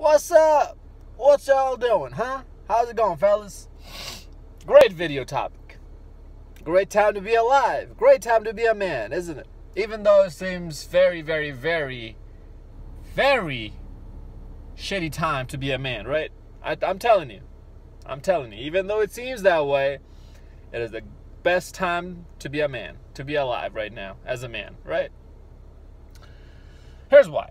What's up? What y'all doing, huh? How's it going, fellas? Great video topic. Great time to be alive. Great time to be a man, isn't it? Even though it seems very, very, very, very shitty time to be a man, right? I'm telling you. Even though it seems that way, it is the best time to be a man, to be alive right now as a man, right? Here's why.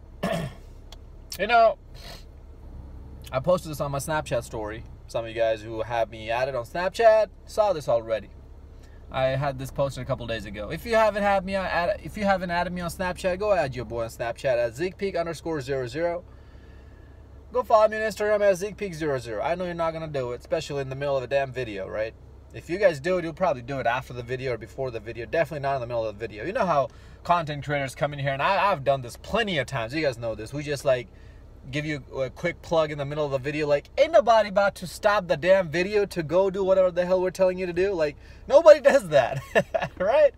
I posted this on my Snapchat story. Some of you guys who have me added on Snapchat saw this already. I had this posted a couple days ago. If you haven't added me on Snapchat, go add your boy on Snapchat at zeekpeak_00. Go follow me on Instagram at zeekpeak00. I know you're not gonna do it, especially in the middle of a damn video, right? If you guys do it, you'll probably do it after the video or before the video. Definitely not in the middle of the video. You know how content creators come in here, and I've done this plenty of times. You guys know this. We just give you a quick plug in the middle of the video. Ain't nobody about to stop the damn video to go do whatever the hell we're telling you to do. Nobody does that, right?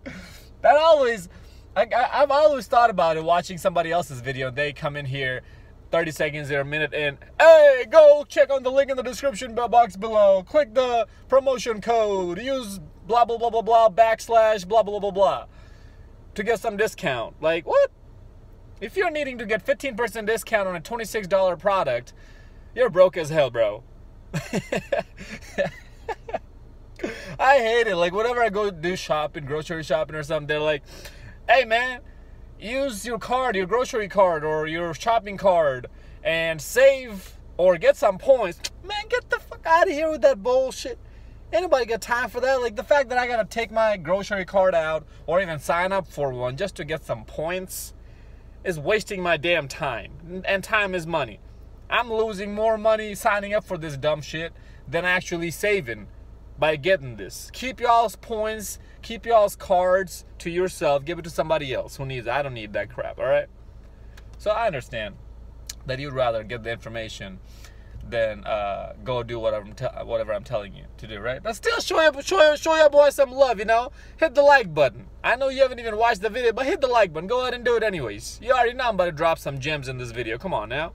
I've always thought about it watching somebody else's video. They come in here 30 seconds or a minute in. Hey, go check on the link in the description box below. Click the promotion code. Use blah, blah, blah, blah, blah, / blah, blah, blah, blah, blah to get some discount. What? If you're needing to get 15% discount on a $26 product, you're broke as hell, bro. I hate it. Whenever I go do shopping, grocery shopping or something, they're like, hey, man, use your card, your grocery card or your shopping card and save or get some points. Man, get the fuck out of here with that bullshit. Anybody got time for that? The fact that I gotta take my grocery card out or even sign up for one just to get some points is wasting my damn time. And time is money. I'm losing more money signing up for this dumb shit than actually saving by getting this. Keep y'all's points, keep y'all's cards to yourself, give it to somebody else who needs it. I don't need that crap, alright? So I understand that you'd rather get the information than go do whatever I'm telling you to do, right? But still show your boy some love, Hit the like button. I know you haven't even watched the video, but hit the like button. Go ahead and do it anyways. You already know I'm about to drop some gems in this video. Come on now.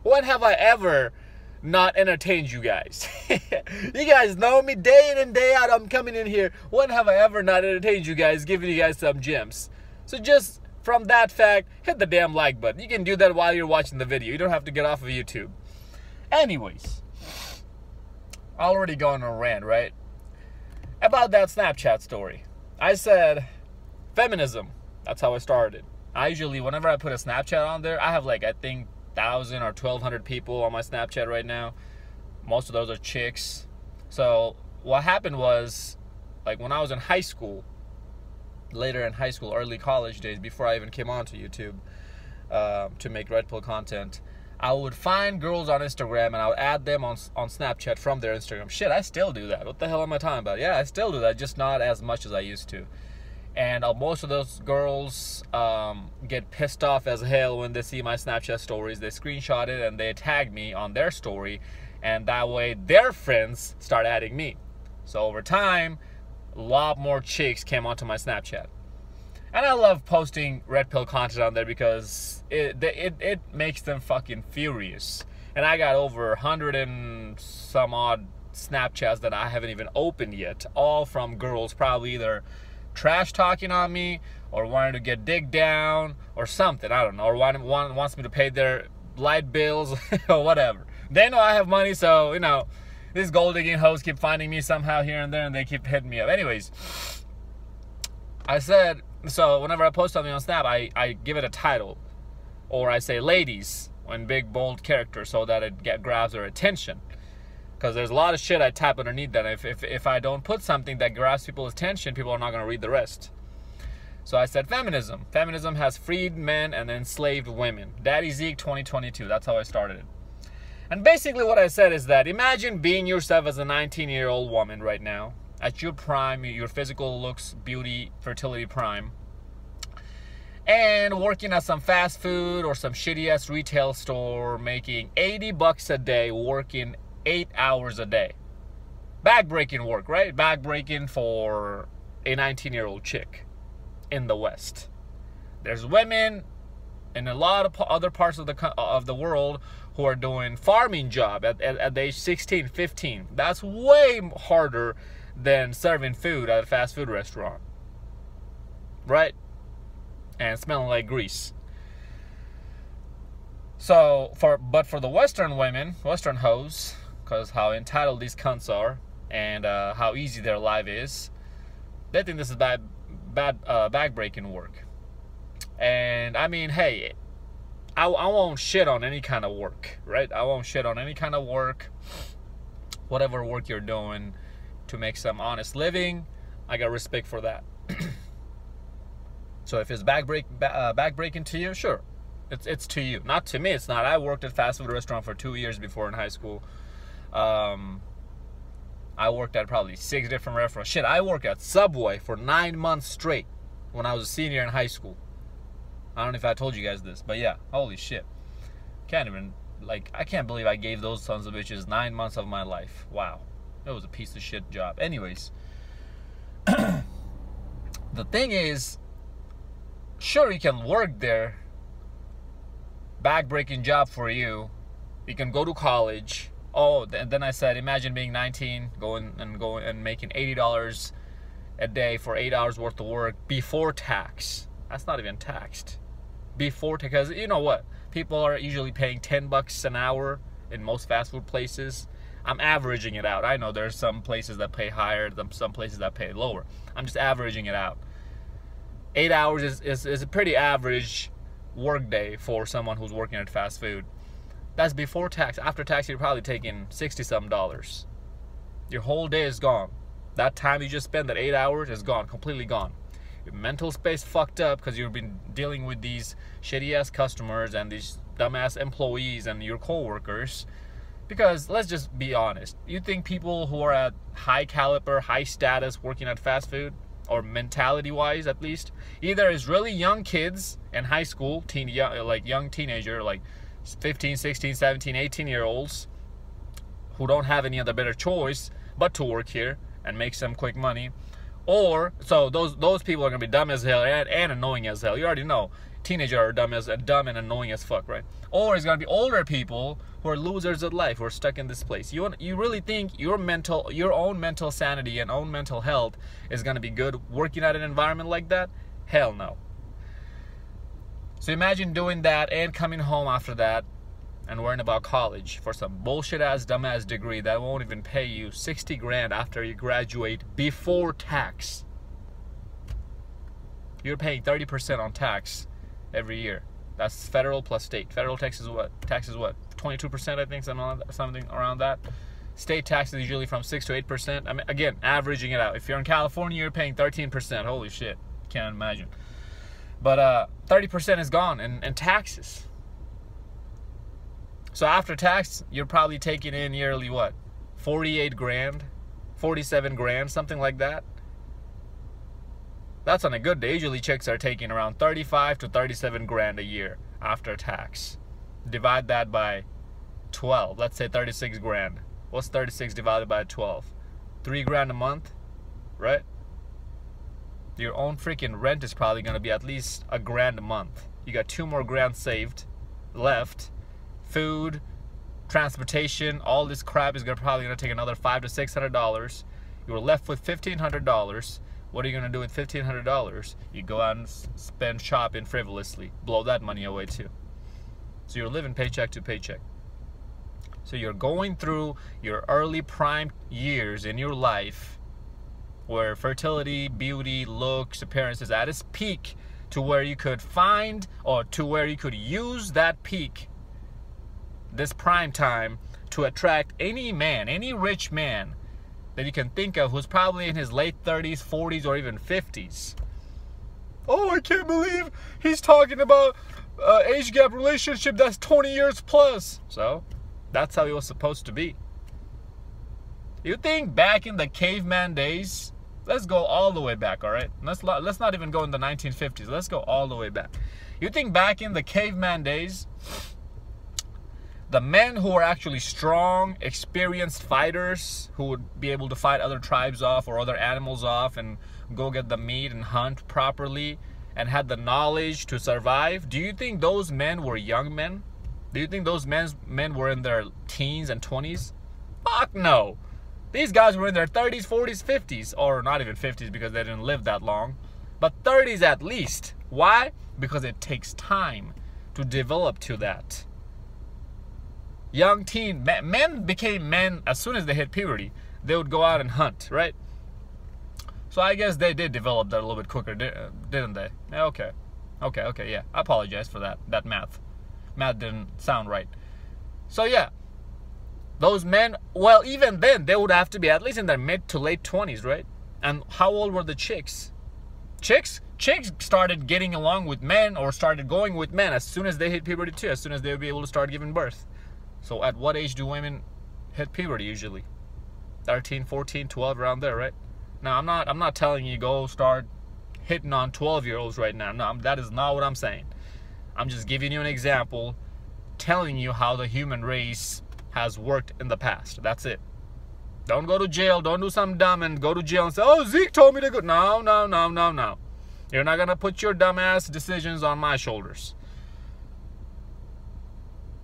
When have I ever not entertained you guys? You guys know me day in and day out. I'm coming in here. When have I ever not entertained you guys, giving you guys some gems? So just from that fact, hit the damn like button. You can do that while you're watching the video. You don't have to get off of YouTube. Anyways, already going on a rant, right? About that Snapchat story. I said, feminism. That's how I started. I usually, whenever I put a Snapchat on there, I have I think 1,000 or 1,200 people on my Snapchat right now. Most of those are chicks. So what happened was, when I was in high school, later in high school, early college days, before I even came onto YouTube to make Red Pill content, I would find girls on Instagram and I would add them on Snapchat from their Instagram. Shit, I still do that. What the hell am I talking about? Yeah, I still do that, just not as much as I used to. And most of those girls get pissed off as hell when they see my Snapchat stories. They screenshot it and they tag me on their story. And that way their friends start adding me. So over time, a lot more chicks came onto my Snapchat. And I love posting Red Pill content on there because it makes them fucking furious. And I got over 100 and some odd Snapchats that I haven't even opened yet. All from girls probably either trash talking on me or wanting to get digged down or something. I don't know. Or wants me to pay their light bills or whatever. They know I have money, so, these gold digging hoes keep finding me somehow here and there and they keep hitting me up. Anyways, I said... So whenever I post something on Snap, I give it a title. Or I say ladies in big, bold characters so that it grabs their attention. Because there's a lot of shit I type underneath that. If I don't put something that grabs people's attention, people are not going to read the rest. So I said feminism. Feminism has freed men and enslaved women. Daddy Zeke 2022. That's how I started it. And basically what I said is that imagine being yourself as a 19-year-old woman right now. At your prime, your physical looks, beauty, fertility prime, and working at some fast food or some shitty-ass retail store, making $80 a day, working 8 hours a day. Backbreaking work, right? Backbreaking for a 19-year-old chick in the West. There's women in a lot of other parts of the world who are doing farming job at the age 16, 15. That's way harder than serving food at a fast food restaurant, right? And smelling like grease. So but for the Western women, Western hoes, because how entitled these cunts are and how easy their life is, they think this is bad back-breaking work. And I mean, hey, I won't shit on any kind of work, right? I won't shit on any kind of work, whatever work you're doing to make some honest living. I got respect for that. So if it's back-breaking to you, sure, it's to you. Not to me, it's not. I worked at fast food restaurant for 2 years before in high school. I worked at probably 6 different restaurants. Shit, I worked at Subway for 9 months straight when I was a senior in high school. I don't know if I told you guys this, but yeah, holy shit. I can't believe I gave those sons of bitches 9 months of my life. Wow. It was a piece of shit job. Anyways, the thing is, sure, you can work there, back-breaking job for you. You can go to college. Oh, then I said, imagine being 19, going and making $80 a day for 8 hours worth of work before tax. That's not even taxed. Before tax, because you know what? People are usually paying $10 an hour in most fast food places. I'm averaging it out. I know there's some places that pay higher, some places that pay lower. I'm just averaging it out. 8 hours is a pretty average work day for someone who's working at fast food. That's before tax. After tax, you're probably taking $60-some. Your whole day is gone. That time you just spent, that 8 hours, is gone, completely gone. Your mental space fucked up because you've been dealing with these shitty-ass customers and these dumbass employees and your co-workers. Because let's just be honest. You think people who are at high caliber, high status working at fast food, or mentality-wise at least, either is really young kids in high school, young teenager, like 15, 16, 17, 18-year-olds who don't have any other better choice but to work here and make some quick money. Or, so those people are going to be dumb as hell and annoying as hell. You already know. Teenagers are dumb and annoying as fuck, right? Or it's going to be older people who are losers of life, who are stuck in this place. You really think your own mental sanity and own mental health is going to be good working at an environment like that? Hell no. So imagine doing that and coming home after that and worrying about college for some bullshit-ass, dumb-ass degree that won't even pay you 60 grand after you graduate before tax. You're paying 30% on tax every year. That's federal plus state. Federal tax is what? 22%, I think, something around that. State tax is usually from 6 to 8%. I mean, again, averaging it out. If you're in California, you're paying 13%. Holy shit. Can't imagine. But 30% is gone in taxes. So after tax, you're probably taking in yearly what? 48 grand? 47 grand? Something like that? That's on a good day. Usually chicks are taking around 35 to 37 grand a year after tax. Divide that by 12. Let's say 36 grand. What's 36 divided by 12? 3 grand a month, right? Your own freaking rent is probably going to be at least $1 grand a month. You got 2 more grand saved left. Food, transportation, all this crap is probably going to take another $500 to $600. You're left with $1,500. What are you going to do with $1,500? You go out and spend shopping frivolously. Blow that money away too. So you're living paycheck to paycheck. So you're going through your early prime years in your life where fertility, beauty, looks, appearance is at its peak, to where you could find, or to where you could use that peak, this prime time, to attract any man, any rich man that you can think of who's probably in his late 30s, 40s, or even 50s. Oh, I can't believe he's talking about age gap relationship that's 20 years plus. So that's how it was supposed to be. You think back in the caveman days? Let's go all the way back, all right? Let's not even go in the 1950s. Let's go all the way back. You think back in the caveman days, the men who were actually strong, experienced fighters who would be able to fight other tribes off or other animals off and go get the meat and hunt properly and had the knowledge to survive, do you think those men were young men? Do you think those men were in their teens and 20s? Fuck no. These guys were in their 30s, 40s, 50s, or not even 50s because they didn't live that long, but 30s at least. Why? Because it takes time to develop to that. Young teen men became men as soon as they hit puberty. They would go out and hunt, right? So I guess they did develop that a little bit quicker, didn't they? Okay, yeah. I apologize for that math. Math didn't sound right. So yeah, those men, well, even then, they would have to be at least in their mid to late 20s, right? And how old were the chicks? Chicks started getting along with men or started going with men as soon as they hit puberty too, as soon as they would be able to start giving birth. So at what age do women hit puberty usually? 13, 14, 12, around there, right? Now, I'm not telling you go start hitting on 12-year-olds right now. No, that is not what I'm saying. I'm just giving you an example, telling you how the human race has worked in the past. That's it. Don't go to jail. Don't do something dumb and go to jail and say, oh, Zeke told me to go. No. You're not going to put your dumbass decisions on my shoulders.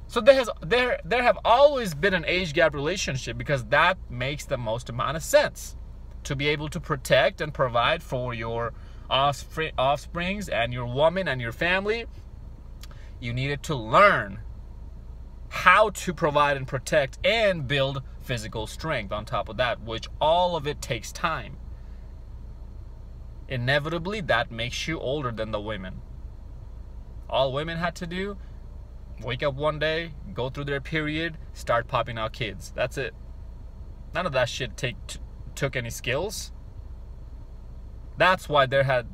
So there have always been an age gap relationship because that makes the most amount of sense. To be able to protect and provide for your offsprings and your woman and your family, you needed to learn how to provide and protect and build physical strength on top of that, which all of it takes time. Inevitably, that makes you older than the women. All women had to do, wake up one day, go through their period, start popping out kids. That's it. None of that shit took any skills. That's why there had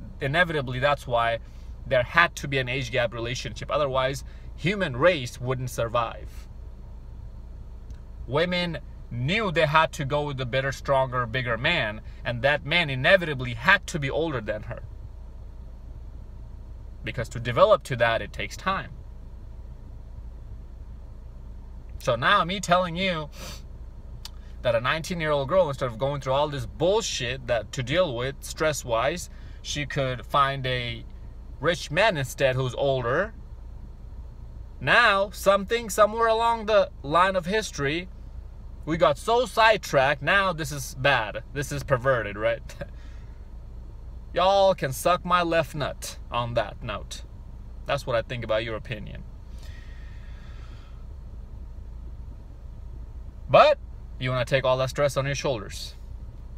to be an age gap relationship. Otherwise, human race wouldn't survive. Women knew they had to go with the better, stronger, bigger man, and that man inevitably had to be older than her. Because to develop to that, it takes time. So now me telling you that a 19-year-old girl, instead of going through all this bullshit that to deal with stress-wise, she could find a rich man instead who's older. Now, somewhere along the line of history, we got so sidetracked. Now this is bad. This is perverted, right? Y'all can suck my left nut on that note. That's what I think about your opinion. But you want to take all that stress on your shoulders.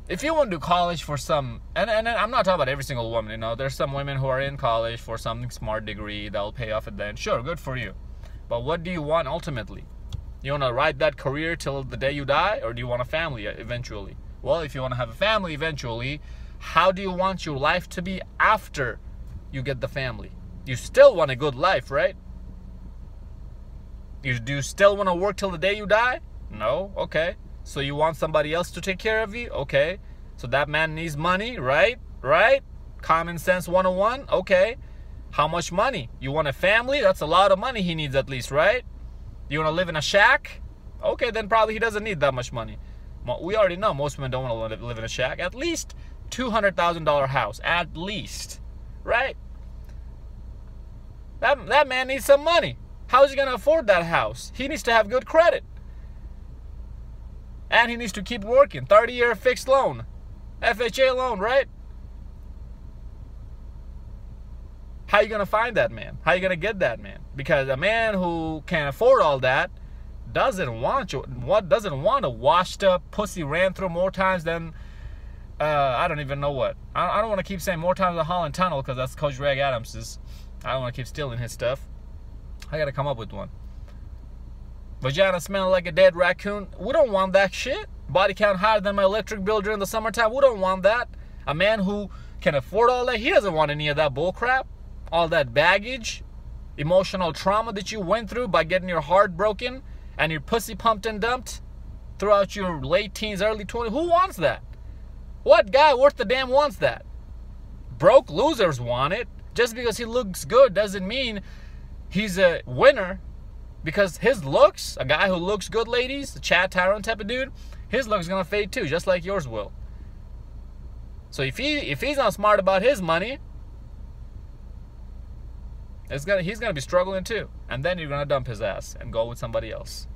If you want to do college for some, and I'm not talking about every single woman, there's some women who are in college for something smart degree that'll pay off at the end. Sure, good for you. But what do you want ultimately? You want to ride that career till the day you die, or do you want a family eventually? Well, if you want to have a family eventually, how do you want your life to be after you get the family? You still want a good life, right? Do you still want to work till the day you die? No? Okay. So you want somebody else to take care of you? Okay. So that man needs money, right? Right? Common sense 101? Okay. How much money? You want a family? That's a lot of money he needs at least, right? You want to live in a shack? Okay, then probably he doesn't need that much money. We already know most women don't want to live in a shack. At least $200,000 house. At least. Right? That man needs some money. How is he going to afford that house? He needs to have good credit. And he needs to keep working. 30-year fixed loan. FHA loan, right? How are you going to find that man? How are you going to get that man? Because a man who can't afford all that doesn't want a washed up pussy ran through more times than, I don't even know what. I don't want to keep saying more times than Holland Tunnel because that's Coach Greg Adams's. I don't want to keep stealing his stuff. I got to come up with one. Vagina smelling like a dead raccoon. We don't want that shit. Body count higher than my electric bill during the summertime. We don't want that. A man who can afford all that, he doesn't want any of that bull crap. All that baggage, emotional trauma that you went through by getting your heart broken and your pussy pumped and dumped throughout your late teens, early 20s. Who wants that? What guy worth the damn wants that? Broke losers want it. Just because he looks good doesn't mean he's a winner. Because his looks, a guy who looks good, ladies, a Chad Tyrone type of dude, his look's gonna fade too, just like yours will. So if he's not smart about his money, He's gonna be struggling too. And then you're gonna dump his ass and go with somebody else.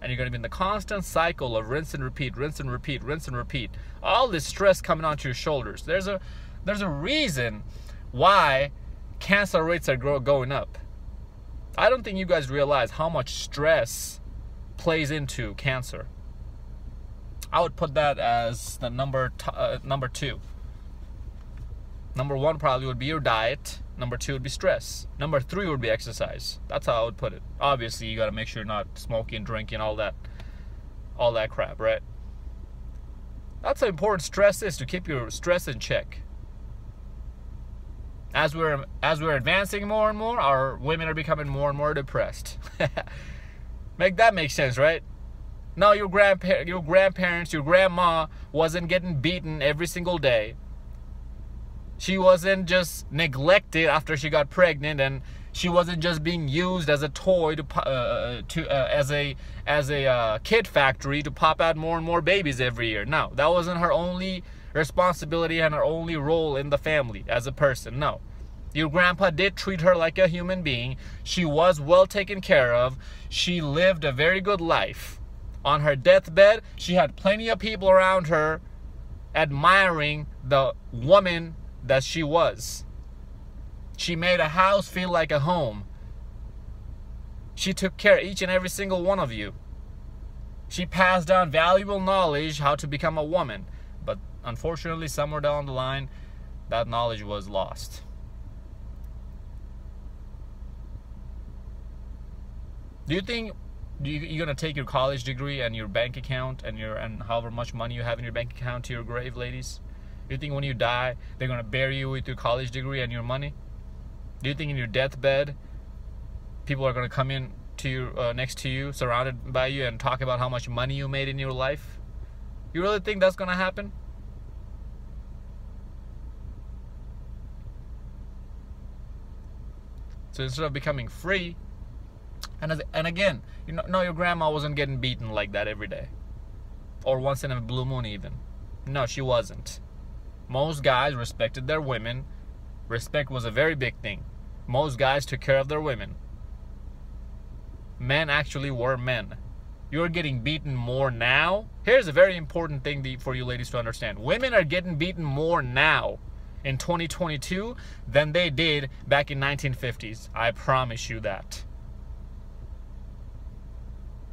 And you're gonna be in the constant cycle of rinse and repeat, rinse and repeat, rinse and repeat. All this stress coming onto your shoulders. There's a reason why cancer rates are going up. I don't think you guys realize how much stress plays into cancer. I would put that as the number 2. Number 1 probably would be your diet. Number 2 would be stress. Number 3 would be exercise. That's how I would put it. Obviously, you got to make sure you're not smoking, drinking, all that crap, right? That's how important stress is, to keep your stress in check. As we're advancing more and more, our women are becoming more and more depressed. Make sense, right? No, your grandparents, your grandma wasn't getting beaten every single day. She wasn't just neglected after she got pregnant, and she wasn't just being used as a toy as a kid factory to pop out more and more babies every year. No, that wasn't her only responsibility and her only role in the family as a person. No. Your grandpa did treat her like a human being. She was well taken care of. She lived a very good life. On her deathbed, she had plenty of people around her admiring the woman that she was. She made a house feel like a home. She took care of each and every single one of you. She passed down valuable knowledge how to become a woman. But unfortunately, somewhere down the line, that knowledge was lost. Do you think you're gonna take your college degree and your bank account and however much money you have in your bank account to your grave, ladies? Do you think when you die, they're gonna bury you with your college degree and your money? Do you think in your deathbed, people are gonna come in to you next to you, surrounded by you, and talk about how much money you made in your life? You really think that's gonna happen? So instead of becoming free, and again, no, your grandma wasn't getting beaten like that every day, or once in a blue moon even. No, she wasn't. Most guys respected their women. Respect was a very big thing. Most guys took care of their women. Men actually were men. You're getting beaten more now. Here's a very important thing for you ladies to understand. Women are getting beaten more now in 2022 than they did back in 1950s. I promise you that.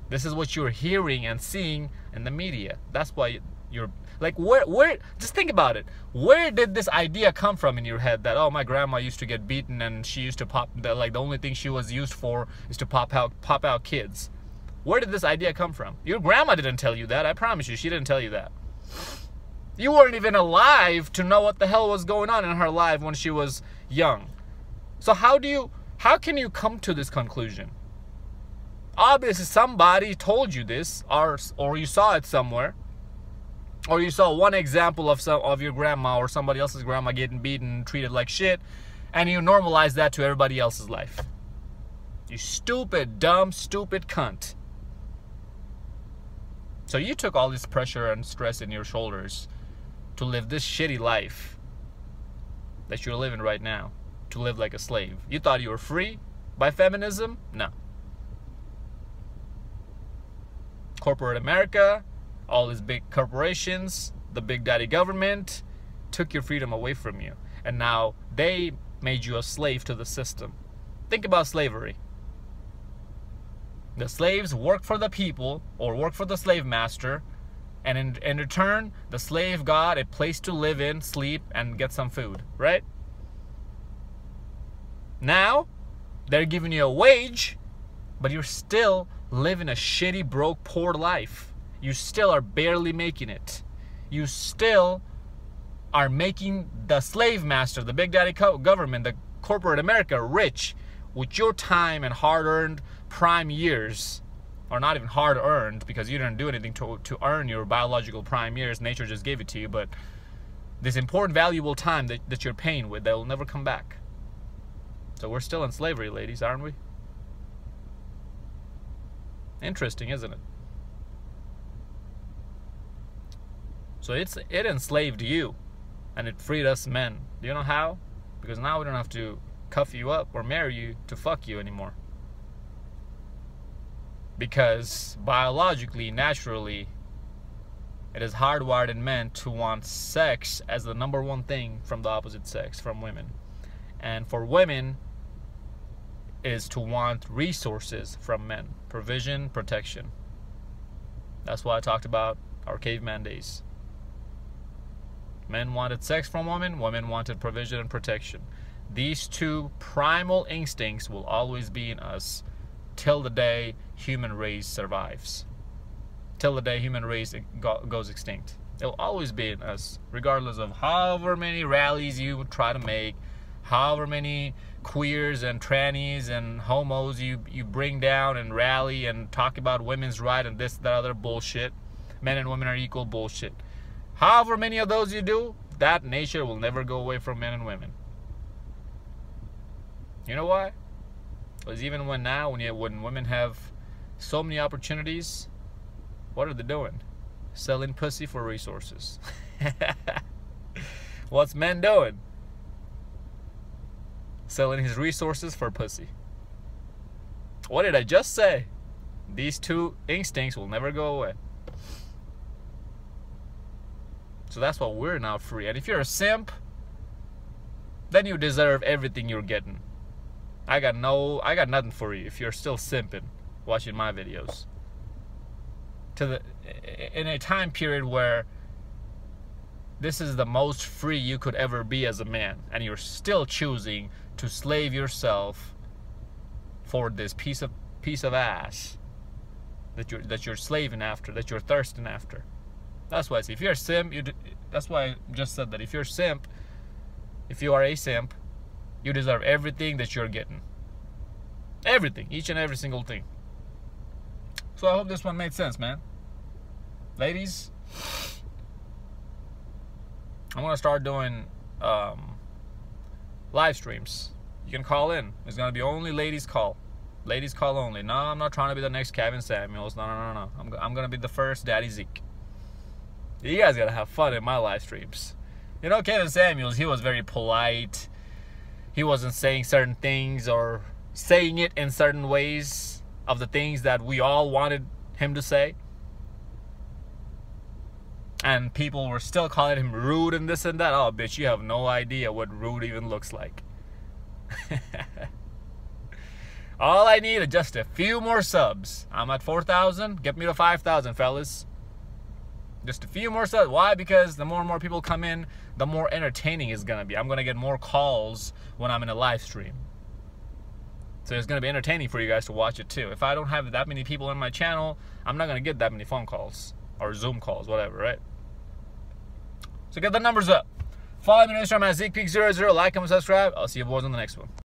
This is what you're hearing and seeing in the media. That's why you're like, where just think about it. Where did this idea come from in your head that, oh, my grandma used to get beaten and she used to the only thing she was used for is to pop out kids? Where did this idea come from? Your grandma didn't tell you that. I promise you, she didn't tell you that. You weren't even alive to know what the hell was going on in her life when she was young. So how can you come to this conclusion? Obviously somebody told you this, or you saw it somewhere, or you saw one example of your grandma or somebody else's grandma getting beaten, treated like shit, and you normalize that to everybody else's life. You stupid, dumb, stupid cunt. So you took all this pressure and stress in your shoulders to live this shitty life that you're living right now, to live like a slave. You thought you were free by feminism? No. Corporate America, all these big corporations, the big daddy government took your freedom away from you. And now they made you a slave to the system. Think about slavery. The slaves work for the people, or work for the slave master, and in return, the slave got a place to live in, sleep, and get some food, right? Now, they're giving you a wage, but you're still living a shitty, broke, poor life. You still are barely making it. You still are making the slave master, the big daddy government, the corporate America rich with your time and hard-earned prime years. Or not even hard-earned, because you didn't do anything to earn your biological prime years. Nature just gave it to you. But this important, valuable time that you're paying with, that will never come back. So we're still in slavery, ladies, aren't we? Interesting, isn't it? So it enslaved you, and it freed us men. Do you know how? Because now we don't have to cuff you up or marry you to fuck you anymore. Because biologically, naturally, it is hardwired in men to want sex as the number one thing from the opposite sex, from women. And for women, is to want resources from men. Provision, protection. That's why I talked about our caveman days. Men wanted sex from women, women wanted provision and protection. These two primal instincts will always be in us till the day human race survives. Till the day human race goes extinct. It will always be in us, regardless of however many rallies you try to make, however many queers and trannies and homos you bring down and rally and talk about women's right and this, that other bullshit. Men and women are equal bullshit. However many of those you do, that nature will never go away from men and women. You know why? Because even when women have so many opportunities, what are they doing? Selling pussy for resources. What's men doing? Selling his resources for pussy. What did I just say? These two instincts will never go away. So that's why we're now free. And if you're a simp, then you deserve everything you're getting. I got nothing for you if you're still simping watching my videos. In a time period where this is the most free you could ever be as a man, and you're still choosing to slave yourself for this piece of ass that you're slaving after, that you're thirsting after. That's why I say, if you're a simp, that's why I just said that if you're a simp, if you are a simp, you deserve everything that you're getting. Everything, each and every single thing. So I hope this one made sense, man. Ladies, I'm gonna start doing live streams. You can call in. It's gonna be only ladies call. Ladies call only. No, I'm not trying to be the next Kevin Samuels. No. I'm gonna be the first Daddy Zeke. You guys gotta have fun in my live streams. You know, Kevin Samuels, he was very polite. He wasn't saying certain things or saying it in certain ways of the things that we all wanted him to say. And people were still calling him rude and this and that. Oh, bitch, you have no idea what rude even looks like. All I need is just a few more subs. I'm at 4,000. Get me to 5,000, fellas. Just a few more subs. Why? Because the more and more people come in, the more entertaining it's going to be. I'm going to get more calls when I'm in a live stream. So it's going to be entertaining for you guys to watch it too. If I don't have that many people on my channel, I'm not going to get that many phone calls or Zoom calls, whatever, right? So get the numbers up. Follow me on Instagram at zeekpeak00. Like, comment, subscribe. I'll see you boys on the next one.